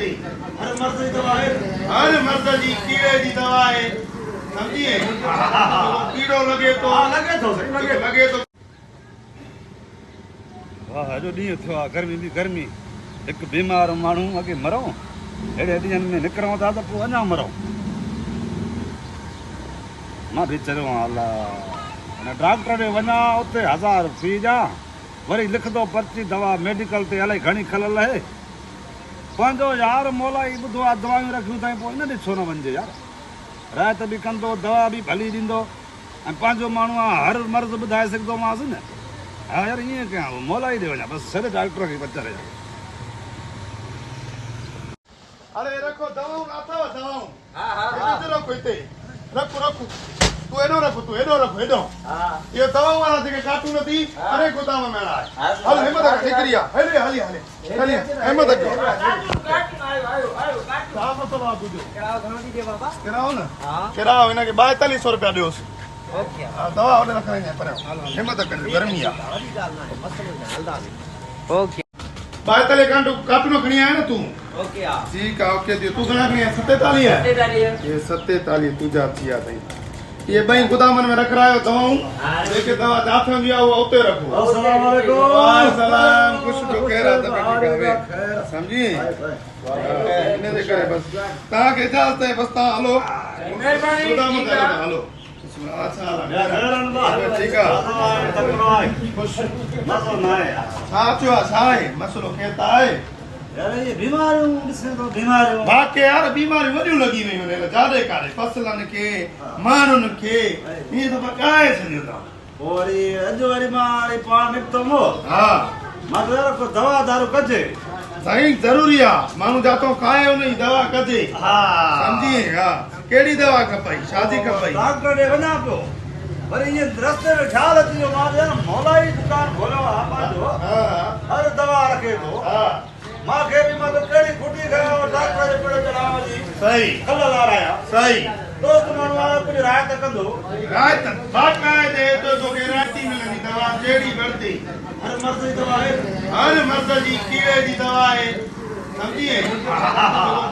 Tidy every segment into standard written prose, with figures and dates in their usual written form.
बढ़ते हर मर्द की दवा है, हर मर्द जी कीड़े की दवा है, समझिए। कीड़ो लगे तो लगे तो वाह जो ॾींहुं थियो आहे गर्मी बि गर्मी हिकु बीमार माण्हू अॻे मरूं अहिड़े ॾींहंनि में निकिरूं था त पोइ अञा मरूं। मां बि चयो अलाह हिन डॉक्टर ॾे वञा उते 1000 फी ॾियां वरी लिखंदो पर्ची दवा मेडिकल ते इलाही घणी खलल आहे पंहिंजो यार मोला ई ॿुधो आहे दवाऊं रखियूं अथई पोइ इन ॾे छो न वञिजे यार। रायत बि कंदो दवा बि भली ॾींदो ऐं पंहिंजो माण्हू आहे हर मर्ज़ ॿुधाए सघंदोमांसि न। हाँ यार ये क्या मोला ही दे वञा बस सॼे डॉक्टर खे बचा रहे। अरे रखो दवाऊं अथव दवाऊं। हिते रखो हिते रखो तू एॾो रखो ये दवाऊं वारा जेके कार्टून थी अरे गोदाम में आहे हल हिम्मत कर ठिकरी आहे हले हिम्मत कर छा मसलो आहे तुंहिंजो किराओ न किराओ हिनखे 4200 रुपया ॾियोसि। दवा होॾे रखणी आहे पर हिम्मत कर गर्मी आहे। ओके 42 कार्टून खणी आया न तू। ओके ठीक आहे ओके तू घणा खणी आया 47 है ये 47 तुझा थिया अथई। ये बई गोदामन में रख रहा है दवाऊं जेके दवा जात में दिया हुआ उते रखो। अस्सलाम वालेकुम। वाह सलाम कुछ तो कह रहा था बेटा समझी इने दे करे बस ता के इजाजत है बस ता हलो मेहरबानी गोदाम में हलो अच्छा ठीक है खुश मसलो ना है अच्छा है मसलो कहता है यार ये बीमार हूं ॾिसे तो बीमार हूं बाकी यार बीमारी वॾियूं लॻी वयूं आहिनि जाॾे काॾे फसलनि खे माण्हुनि खे इहे त पकाए छॾियो था। वरी अॼु वरी मां वरी पाण निकितो मो हा मां त यार को दवा दारू कजे साईं ज़रूरी आहे माण्हू जातो खाए उन जी दवा कजे। हा समझी हा कहिड़ी दवा खपई शादी खपई डॉक्टर ॾे वञा पियो वरी ईअं रस्ते में ख़्यालु अची वियो मां यार मौला ई दुकान खोलियो आहे पंहिंजो हर दवा रखे थो मां खे बि मतलब कहिड़ी खुटी खयो डॉक्टर जे पेड़ चढ़ाव जी सही कल लाराया सही दोस्त माण्हू आयो कुझु रायत कंदो रायत बाक़ाइदे तो तोखे राती मिलंदी दवा जहिड़ी बढ़ती हर मर्द जी दवा आहे हर मर्द जी कीड़े जी दवा है समझिए।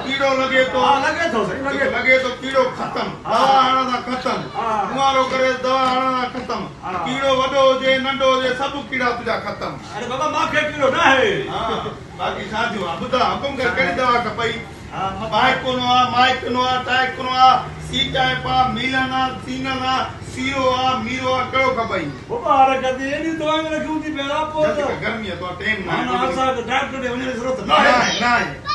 कीड़ो लगे तो लगे थो सही लगे तो कीड़ो खत्म दवा हणंदा खत्म कुंवारो करे दवा हणंदा खत्म कीड़ो वॾो हुजे नंढो हुजे सभु कीड़ा तुंहिंजा खत्म। अरे बाबा मूंखे कीड़ो न आहे बाक़ी साथियों ॿुधा हुकुम कर कहिड़ी दवा खपई बाइक कोनो आहे माइक कोनो आहे टाइक कोनो आहे सीटा पा मिलन आहे सीनन आहे सीरो आहे मीरो आहे कहिड़ो खपई मुबारक दी एॾी दवाऊं रखियूं थी पहिरां पोइ त गर्मी तो टाइम ना माना असांखे डॉक्टर ॾे वञण जी ज़रूरत न ना आहे ना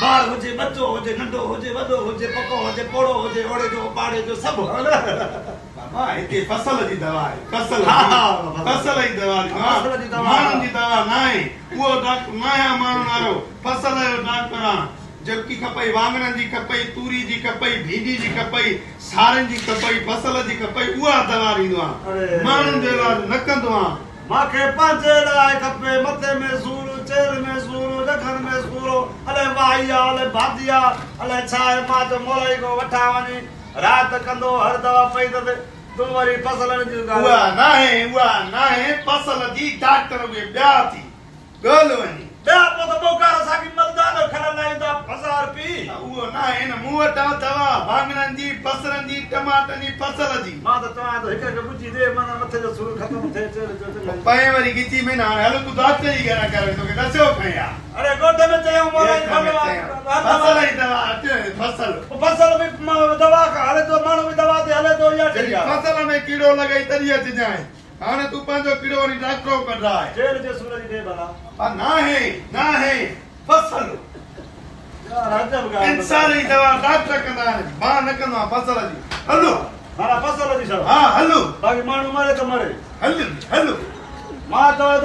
ॿार हुजे बच्चो हुजे नंढो हुजे वॾो हुजे पको हुजे पोड़ो हुजे ओड़े जो पाड़े जो सभु बाबा हिते फसल जी दवा आहे फसल जी दवा फसल जी दवा माण्हुनि जी दवा न आहे उहो डॉक्टर नया माण्हू वारो फसल जो डॉक्टर आहे जबकि खपई वाङणनि जी खपई तूरी जी खपई भींडी जी खपई सारनि जी खपई फसल जी खपई उहा दवा ॾींदो आहे माण्हुनि जो इलाज न कंदो आहे। मूंखे पंहिंजे लाइ खपे मथे में सूर चेर में सूर ॾखण में सूर अलाए वाही आहे अलाए भाॼी आहे अलाए छा आहे मां त मोलाई को वठां वञी राति कंदो हर दवा पई त तूं वरी फसलनि जी उहा न आहे फसल जी डॉक्टर उहे ॿिया थी ॻोल्ह वञी ॿिया पोइ त बोकार असांखे मलदा न खणंदा आहियूं त फसार पी उहो न आहे न मूं वटां दवा वाङणनि जी बसरनि जी टमाटनि जी फसल जी मां त चवां थो हिक हिक ॿुची दे माना मथे जो सूर ख़तम थिए चेर पए वरी गिची में न हाणे हल तूं डॉक्टर जी ॻाल्हि करे तोखे नशो खई आहे अरे गोॾे में चयूं फसल जी दवा अचे फसल फसल में दवा हले थो माण्हू बि दवा ते हले थो इहा ठीक आहे फसल में कीड़ो लॻई तॾहिं अचिजांइ हाणे तूं पंहिंजो कीड़ो वरी डॉक्टर कढ आहे चेर जे सूर जी दे भला न आहे फसल यार अजब ॻाल्हि इंसान जी दवा डॉक्टर कंदा आहिनि मां न कंदो आहियां फसल जी हलो माना फसल जी छा हा हलो बाक़ी माण्हू मरे त मरे हलो मां चवां